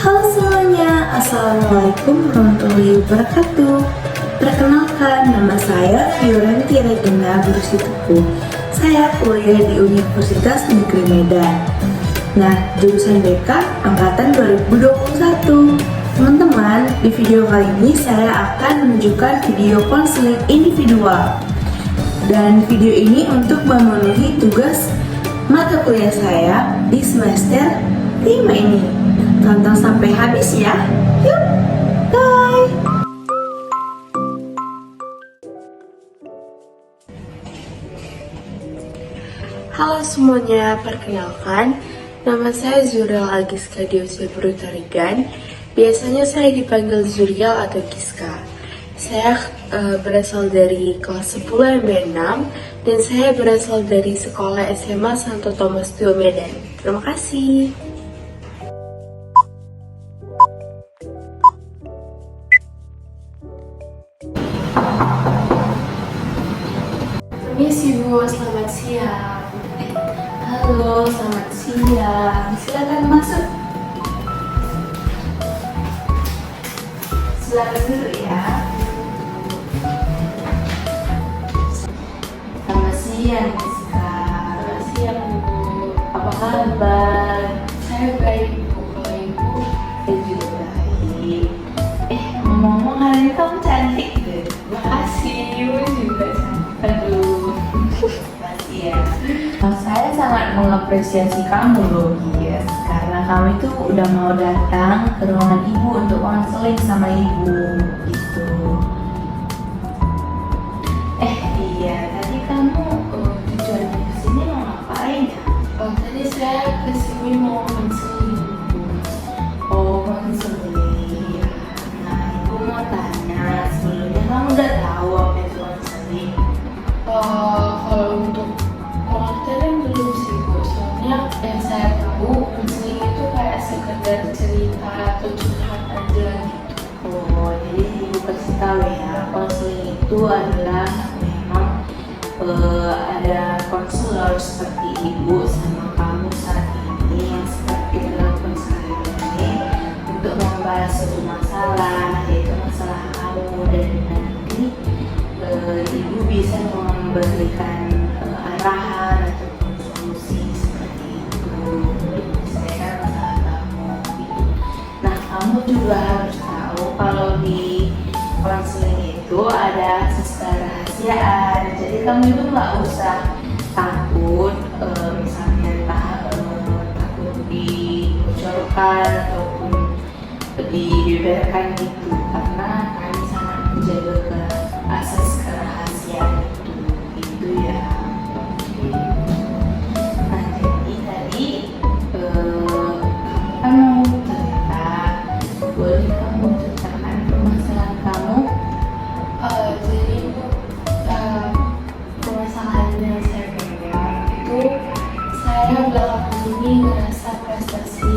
Halo semuanya, Assalamualaikum warahmatullahi wabarakatuh. Perkenalkan, nama saya Fiorenty Regina Gurusi Teguh. Saya kuliah di Universitas Negeri Medan. Nah, jurusan BK Angkatan 2021. Teman-teman, di video kali ini saya akan menunjukkan video konseling individual. Dan video ini untuk memenuhi tugas mata kuliah saya di semester 5 ini. Tonton sampai habis ya. Yuk, bye. Halo semuanya, perkenalkan, nama saya Zuriel Agiska Diosia Brutarigan. Biasanya saya dipanggil Zuriel atau Giska. Saya berasal dari kelas 10 MB6 dan saya berasal dari sekolah SMA Santo Thomas Tio Medan. Terima kasih. Permisi Bu, selamat siang. Halo, selamat siang. Silakan masuk. Silakan dulu ya. Selamat siang, Giska. Selamat siang Bu. Apa kabar? Saya baik Bu, kalau Ibu? Saya juga baik. Ngomong-ngomong hari ini kamu cantik deh. Makasih, Ibu juga cantik. Aduh, makasih ya. Saya sangat mengapresiasi kamu loh, Gies, karena kamu itu udah mau datang ke ruangan ibu untuk konseling sama ibu, gitu. Iya, tadi kamu tujuannya kesini mau ngapain ya? Tadi saya kesini mau konseling Bu. Oh, konseling. Nah, ibu mau tanya, sebelumnya kamu udah tahu apa itu konseling? Kalau untuk pengertian belum sih Bu, soalnya yang saya tahu konseling itu kayak sekedar cerita atau curhat aja gitu. Oh, jadi ibu kasih tahu ya, konseling itu adalah memang ada konselor seperti ibu sama kamu saat ini yang seperti dalam konseling ini untuk membahas suatu masalah, yaitu masalah kamu, dan nanti ibu bisa memberikan arahan ataupun solusi seperti itu untuk menyelesaikan masalah kamu gitu. Nah, kamu juga harus tahu kalau di konseling itu ada sisa rahasiaan. Jadi kamu itu nggak usah takut, misalnya takut dibocorkan ataupun dibeberkan gitu, karena kami sangat menjaga asas kerahasiaan itu ya. Nah, jadi tadi kamu kan mau cerita, boleh kamu ceritakan permasalahan kamu? Jadi permasalahan yang saya pegang itu, saya belakangan ini ngerasa prestasi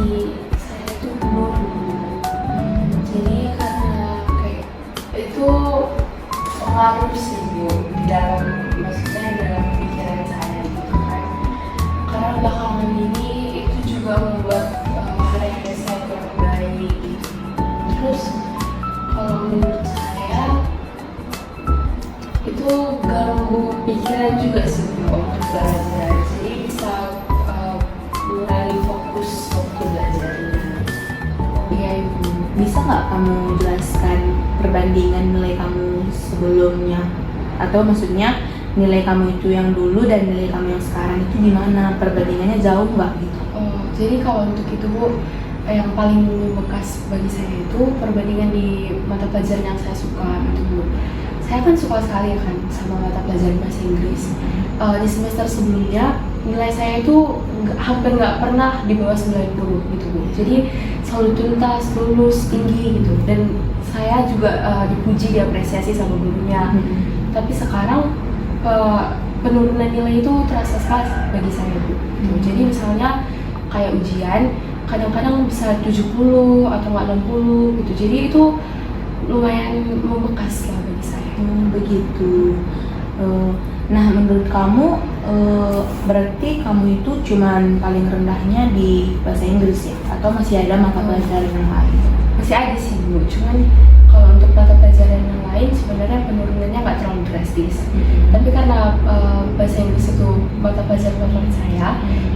saya itu menurun. Jadi karena kayak itu pengaruh sih Bu di dalam, maksudnya dalam pikiran saya gitu kan. Karena belakangan ini itu juga membuat hari saya kurang baik gitu. Terus kalau menurut saya itu ganggu pikiran juga sih Bu untuk belajar. Jadi bisa mengurangi fokus waktu belajarnya. Iya ibu, bisa nggak kamu jelaskan perbandingan nilai kamu sebelumnya? Atau maksudnya nilai kamu itu yang dulu dan nilai kamu yang sekarang itu gimana? Perbandingannya jauh nggak gitu? Jadi kalau untuk itu Bu, yang paling membekas bagi saya itu perbandingan di mata pelajaran yang saya suka itu Bu. Saya kan suka sekali kan sama mata pelajaran bahasa Inggris. Di semester sebelumnya nilai saya itu hampir nggak pernah di bawah 90 gitu Bu. Jadi selalu tuntas, lulus, tinggi gitu. Dan saya juga dipuji, diapresiasi sama gurunya. Tapi sekarang penurunan nilai itu terasa sekali bagi saya Bu. Jadi misalnya kayak ujian, kadang-kadang bisa 70 atau nggak 60 gitu. Jadi itu lumayan membekas lah bagi saya. Begitu. Nah, menurut kamu berarti kamu itu cuman paling rendahnya di bahasa Inggris ya? Atau masih ada mata pelajaran yang lain? Masih ada sih Bu, cuman kalau untuk mata pelajaran yang lain sebenarnya penurunannya nggak terlalu drastis. Tapi karena bahasa Inggris itu mata pelajaran favorit saya,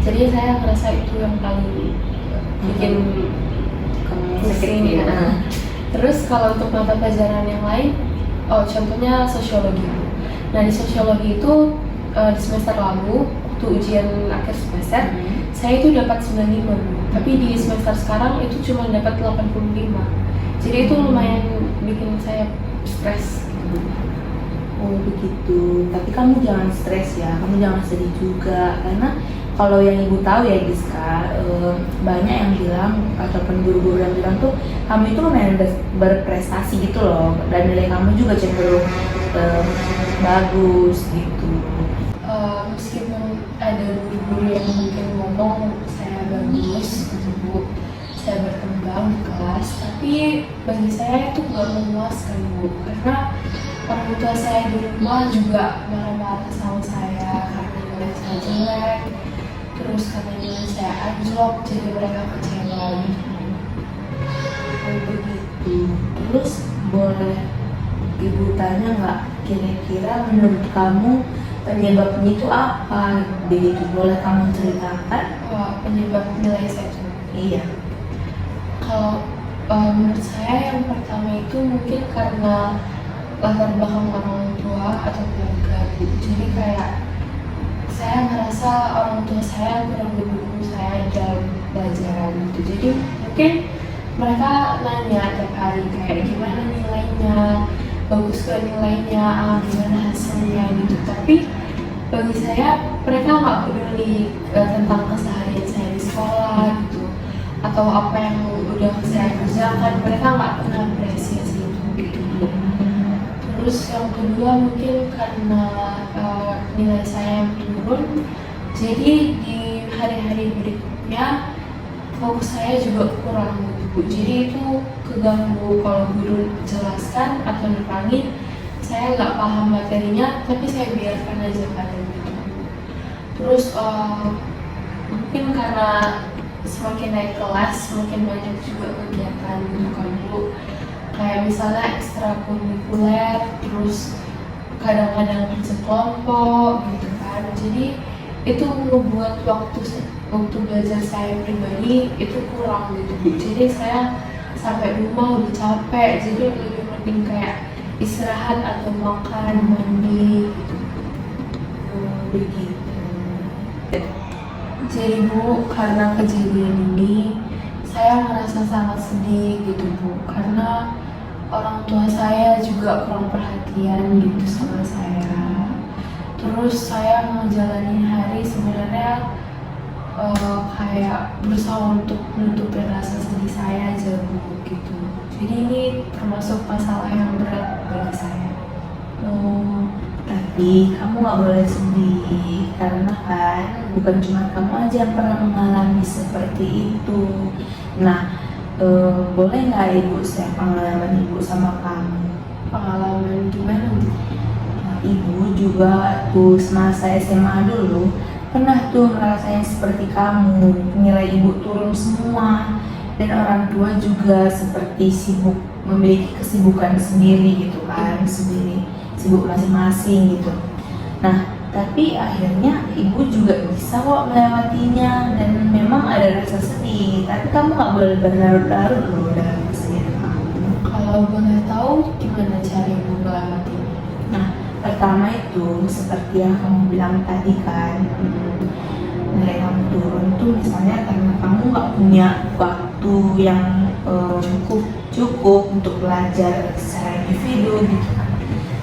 jadi saya ngerasa itu yang paling bikin pusing ya. Terus kalau untuk mata pelajaran yang lain, contohnya sosiologi. Nah di sosiologi itu di semester lalu waktu ujian akhir semester saya itu dapat 95 Bu. Tapi di semester sekarang itu cuma dapat 85. Jadi itu lumayan bikin saya stres gitu. Oh begitu, tapi kamu jangan stres ya, kamu jangan sedih juga. Karena kalau yang ibu tahu ya Giska, banyak yang bilang ataupun guru-guru yang bilang tuh kamu itu lumayan berprestasi gitu loh, dan nilai kamu juga cenderung bagus gitu. Meskipun ada guru-guru yang mungkin ngomong saya bagus gitu Bu, saya berkembang di kelas, tapi bagi saya itu nggak memuaskan Bu, karena orang tua saya di rumah juga marah-marah sama saya karena nilai saya jelek, terus karena nilai saya anjlok, jadi mereka kecewa gitu. Oh begitu. Terus boleh ibu tanya nggak, kira-kira menurut kamu penyebabnya itu apa? Begitu, boleh kamu ceritakan? Wah, penyebab nilai saya jelek. Iya. Kalau menurut saya yang pertama itu mungkin karena latar belakang orang tua atau keluarga gitu. Jadi kayak saya ngerasa orang tua saya kurang mendukung saya dalam pelajaran gitu. Jadi mungkin mereka nanya tiap hari kayak gimana nilainya, bagus gak nilainya, gimana hasilnya gitu. Tapi bagi saya mereka nggak peduli tentang keseharian saya di sekolah gitu, atau apa yang udah saya kerjakan, mereka nggak pernah apresiasi itu gitu. Terus yang kedua mungkin karena nilai saya yang turun, jadi di hari-hari berikutnya fokus saya juga kurang gitu. Jadi itu keganggu kalau guru jelaskan atau nerangin, saya nggak paham materinya, tapi saya biarkan aja kadang gitu. Terus mungkin karena semakin naik kelas, semakin banyak juga kegiatan gitu kan Bu. Kayak misalnya ekstrakurikuler, terus kadang-kadang kerja kelompok gitu kan. Jadi itu membuat waktu belajar saya pribadi itu kurang gitu Bu. Jadi saya sampai rumah udah capek, jadi lebih penting kayak istirahat atau makan, mandi gitu. Begitu. Jadi Bu, karena kejadian ini saya merasa sangat sedih gitu Bu, karena orang tua saya juga kurang perhatian gitu sama saya. Terus saya menjalani hari sebenarnya kayak berusaha untuk menutupin rasa sedih saya aja Bu gitu. Jadi ini termasuk masalah yang berat bagi saya. Tapi kamu nggak boleh sedih, karena kan bukan cuma kamu aja yang pernah mengalami seperti itu. Nah, boleh nggak ibu share pengalaman ibu sama kamu? Pengalaman gimana Bu? Nah, ibu juga tuh semasa SMA dulu pernah tuh ngerasain seperti kamu, nilai ibu turun semua, dan orang tua juga seperti sibuk, memiliki kesibukan sendiri gitu kan, sibuk masing-masing gitu. Nah, tapi akhirnya ibu juga bisa kok melewatinya, dan memang ada rasa sedih, tapi kamu nggak boleh berlarut-larut loh dalam kesedihan kamu. Kalau boleh tahu gimana cara ibu melewati? Nah, pertama itu seperti yang kamu bilang tadi kan, nilai kamu turun tuh misalnya karena kamu nggak punya waktu yang cukup untuk belajar secara individu gitu kan.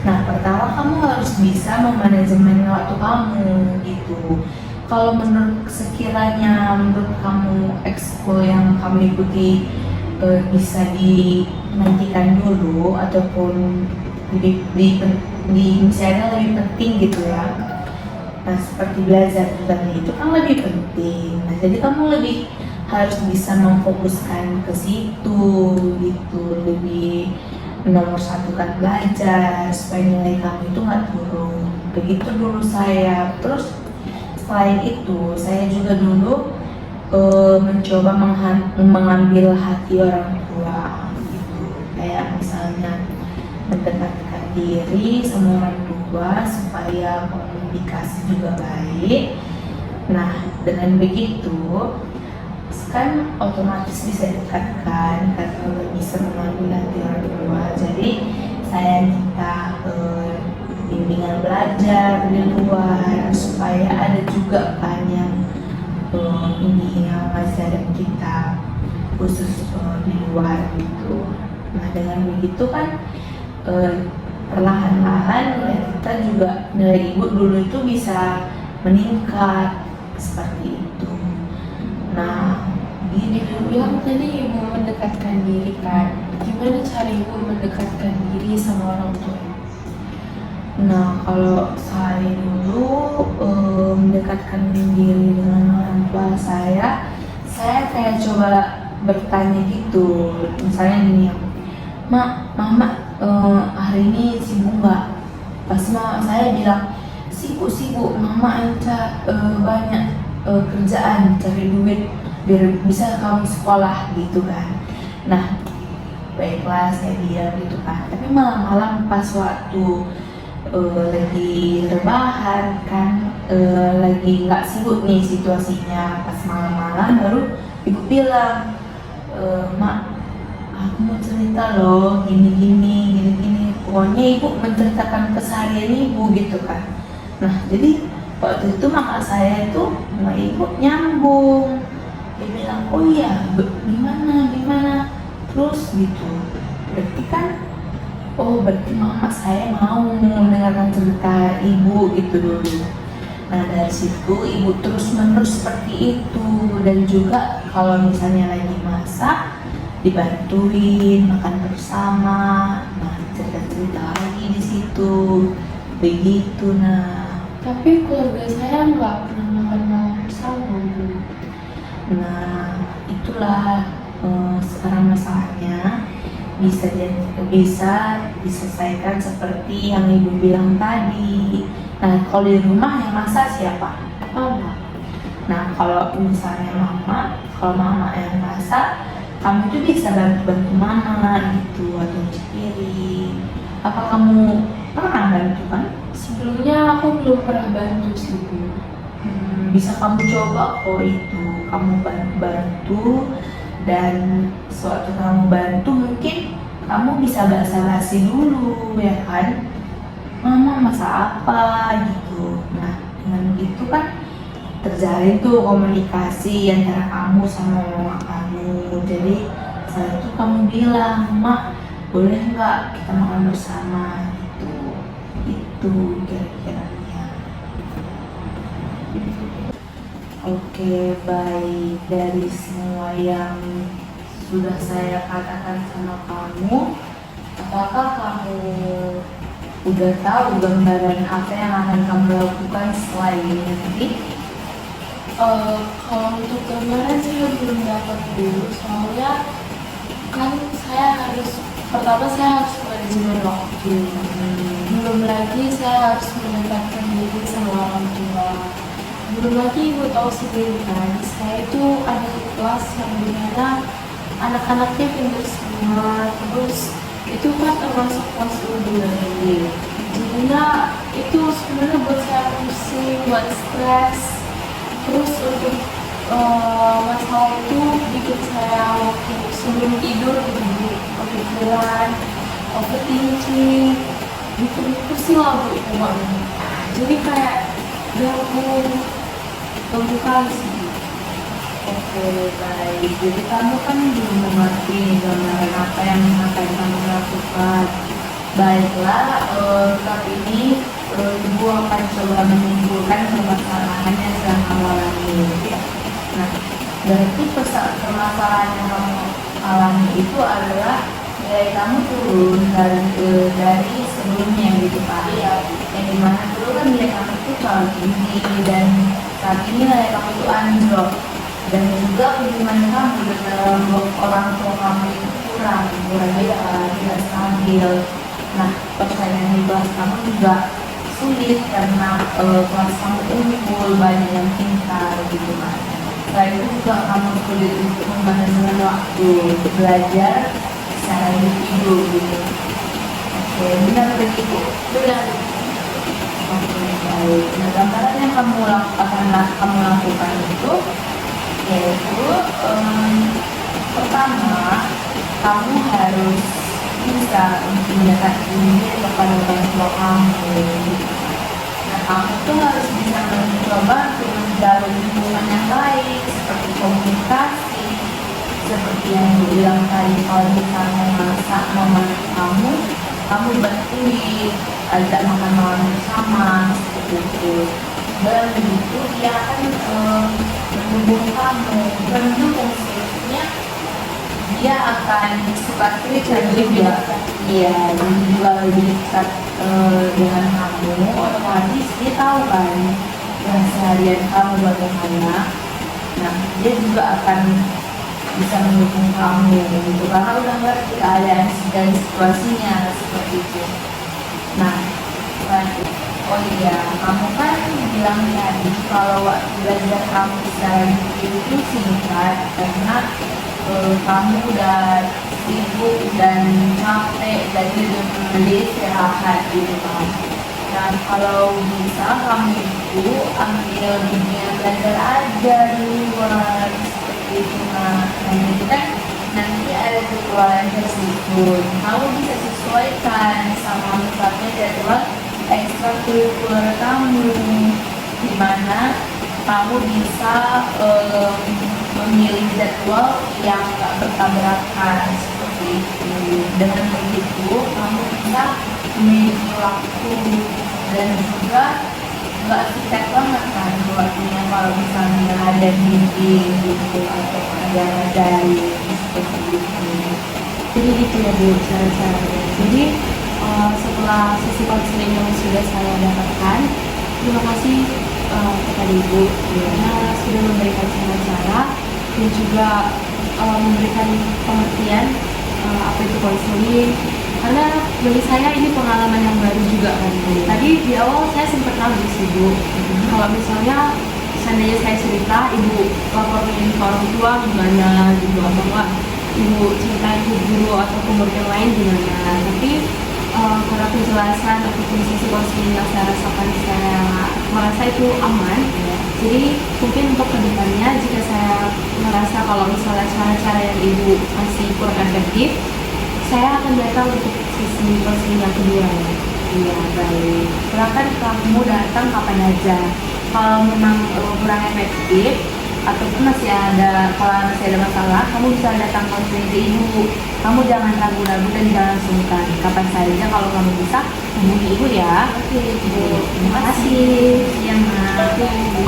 Nah, pertama kamu harus bisa memanajemen waktu kamu gitu. Kalau sekiranya menurut kamu ekskul yang kamu ikuti bisa dinantikan dulu, ataupun misalnya lebih penting gitu ya. Nah, seperti belajar tadi itu kan lebih penting. Nah, jadi kamu lebih harus bisa memfokuskan ke situ gitu, lebih nomor satukan belajar supaya nilai kamu itu nggak turun. begitu dulu saya. Terus selain itu saya juga dulu mencoba mengambil hati orang tua gitu. Kayak misalnya mendekatkan diri sama orang tua supaya komunikasi juga baik. Nah, dengan begitu kan otomatis bisa dekatkan karena udah bisa mengambil hati orang tua. Jadi saya minta bimbingan belajar di luar supaya ada juga kan yang ini yang ngajarin kita khusus di luar gitu. Nah, dengan begitu kan perlahan-lahan ya, kita juga nilai ibu dulu itu bisa meningkat seperti itu. Nah, gini Ibu bilang tadi ibu mendekatkan diri kan. Gimana cara ibu mendekatkan diri sama orang tua? Nah, kalau saya dulu mendekatkan diri dengan orang tua saya kayak coba bertanya gitu. Misalnya gini, Mama hari ini sibuk nggak? Pas mama saya bilang sibuk, Mama ada banyak kerjaan, cari duit biar bisa kamu sekolah gitu kan. Nah, baiklah saya diam gitu kan. Tapi malam-malam pas waktu lagi rebahan kan, lagi nggak sibuk nih situasinya, pas malam-malam baru ibu bilang, Mak, aku mau cerita loh gini, pokoknya ibu menceritakan keseharian ibu gitu kan. Nah, jadi waktu itu mama saya itu sama ibu nyambung, dia bilang, oh iya gimana terus gitu. Berarti kan, oh berarti mama saya mau mendengarkan cerita ibu gitu dulu. Nah, dari situ ibu terus menerus seperti itu. Dan juga kalau misalnya lagi masak dibantuin makan bersama, nah cerita lagi di situ begitu. Nah, Tapi keluarga saya nggak pernah makan malam bersama, Bu. nah itulah sekarang masalahnya bisa diselesaikan seperti yang ibu bilang tadi. Nah, kalau di rumah yang masak siapa? Mama. Nah, kalau misalnya kalau mama yang masak, kamu tuh bisa bantu mama gitu atau cuci piring. Apa kamu pernah bantu kan? Sebelumnya aku belum pernah bantu sih, Bu. Bisa kamu coba kok itu, kamu bantu. Dan suatu kamu bantu mungkin kamu bisa basa-basi dulu ya kan, Mama masak apa gitu. Nah, dengan itu kan terjalin tuh komunikasi antara kamu sama mama kamu. Jadi saat itu kamu bilang, Mak, boleh nggak kita makan bersama gitu. Itu kira-kiranya. Oke, baik. Dari semua yang sudah saya katakan sama kamu, apakah kamu udah tahu gambaran apa yang akan kamu lakukan setelah ini nanti? Kalau untuk gambaran saya belum dapat dulu, soalnya kan pertama saya harus manajemen waktu. Belum lagi saya harus mendekatkan diri sama orang tua. Belum lagi ibu tahu sendiri kan, saya itu ada di kelas yang dimana anak-anaknya pintar semua, terus itu kan termasuk kelas lagi. Jadinya itu sebenarnya buat saya pusing, buat stres. Terus untuk masalah itu bikin saya waktu sebelum tidur gitu, kepikiran, overthinking, bikin pusing lah Bu itu Bang. Jadi kayak ganggu kali sih. Oke, baik. Jadi kamu kan belum mengerti gambaran apa yang akan kamu lakukan. Baiklah, saat ini Ibu akan coba menyimpulkan permasalahan yang sedang kamu alami. Nah, berarti permasalahan yang kamu alami itu adalah nilai kamu turun dari sebelumnya gitu Pak. Iya. Yang dimana dulu kan nilai kamu itu terlalu tinggi dan saat ini nilai kamu itu anjlok. Dan juga hubungan kamu dengan orang tua kamu itu kurang tidak stabil. Nah, persaingan di kelas kamu juga sulit karena kelas kamu unggul, banyak yang pintar gitu kan. Selain itu juga kamu sulit untuk memanfaatkan waktu belajar secara individu gitu. Oke, benar begitu. Benar. Oke, baik. Nah, gambaran yang kamu lakukan itu yaitu pertama kamu harus bisa untuk mendekati diri kepada orang tua kamu. Nah, kamu tuh harus bisa mencoba untuk menjalin hubungan yang baik seperti komunikasi, seperti yang dibilang tadi kalau misalnya masak mama kamu bantuin, ajak makan malam bersama seperti itu. Dan begitu dia akan mendukung kamu, mendukung sebenarnya dia akan suka cerita juga. Iya, dan juga lebih dekat dengan kamu, otomatis dia tahu kan keseharian kamu bagaimana. Nah, dia juga akan bisa mendukung kamu gitu karena udah ngerti keadaan dan situasinya seperti itu. Nah, oh iya, kamu kan bilang tadi kalau waktu belajar kamu secara itu singkat karena kamu udah sibuk dan capek jadi lebih istirahat gitu kan. Nah, kalau bisa kamu itu ambil dunia belajar aja di luar seperti itu. Nah, itu kan nanti ada jadwal tersebut. Kamu bisa sesuaikan sama misalnya jadwal ekstrakurikuler kamu, di mana kamu bisa memilih jadwal yang tak bertabrakan seperti itu. Dengan begitu kamu bisa memiliki waktu dan juga nggak sikat banget kan waktunya kalau misalnya ada meeting gitu atau ada dari seperti itu. Jadi gitu ya Bu cara-caranya. Jadi setelah sesi konseling yang sudah saya dapatkan, terima kasih kepada Ibu karena sudah memberikan cara-cara dan juga memberikan pengertian apa itu konseling. Karena bagi saya ini pengalaman yang baru juga kan Bu. Tadi di awal saya sempat ragu sih Bu. Kalau misalnya seandainya saya cerita, Ibu laporin ke orang tua gimana gitu, atau enggak Ibu ceritain ke guru atau ke murid yang lain gimana. Tapi karena penjelasan ataupun sisi konseling yang saya rasakan, saya merasa itu aman ya. Jadi mungkin untuk kedepannya jika saya merasa kalau misalnya cara-cara yang Ibu kasih kurang efektif, saya akan datang untuk sisi konseling yang kedua ya. Iya, baik. Silakan kamu datang kapan aja. Kalau memang kurang efektif ataupun kalau masih ada masalah, kamu bisa datang konseling ke Ibu. Kamu jangan ragu-ragu dan jangan sungkan. Kapan saja kalau kamu bisa hubungi Ibu ya. Oke Ibu. Terima kasih. Iya, Mak. Oke Ibu.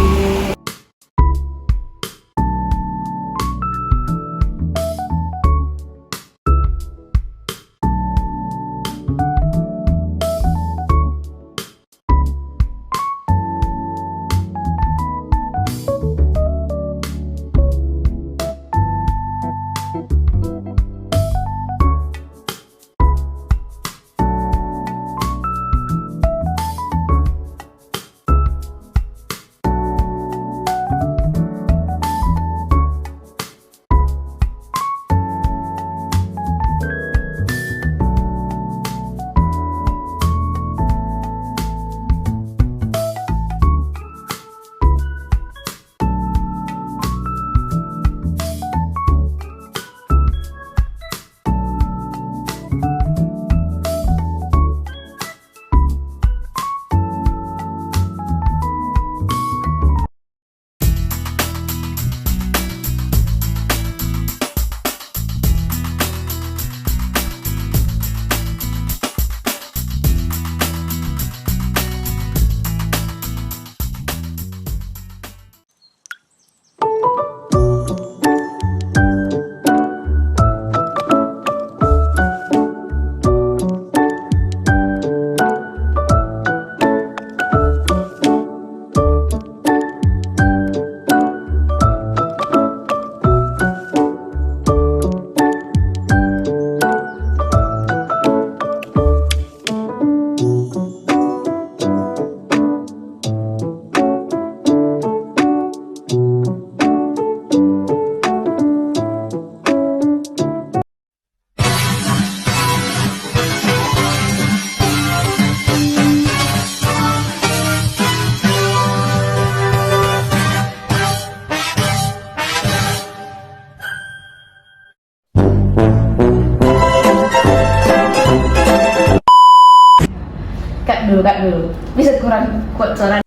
dulu. Bisa kurang kuat suara.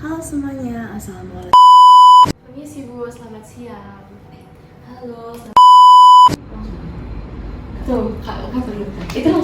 Halo semuanya, assalamualaikum. Permisi Bu, selamat siang. Halo. Tuh, kak dulu. Itu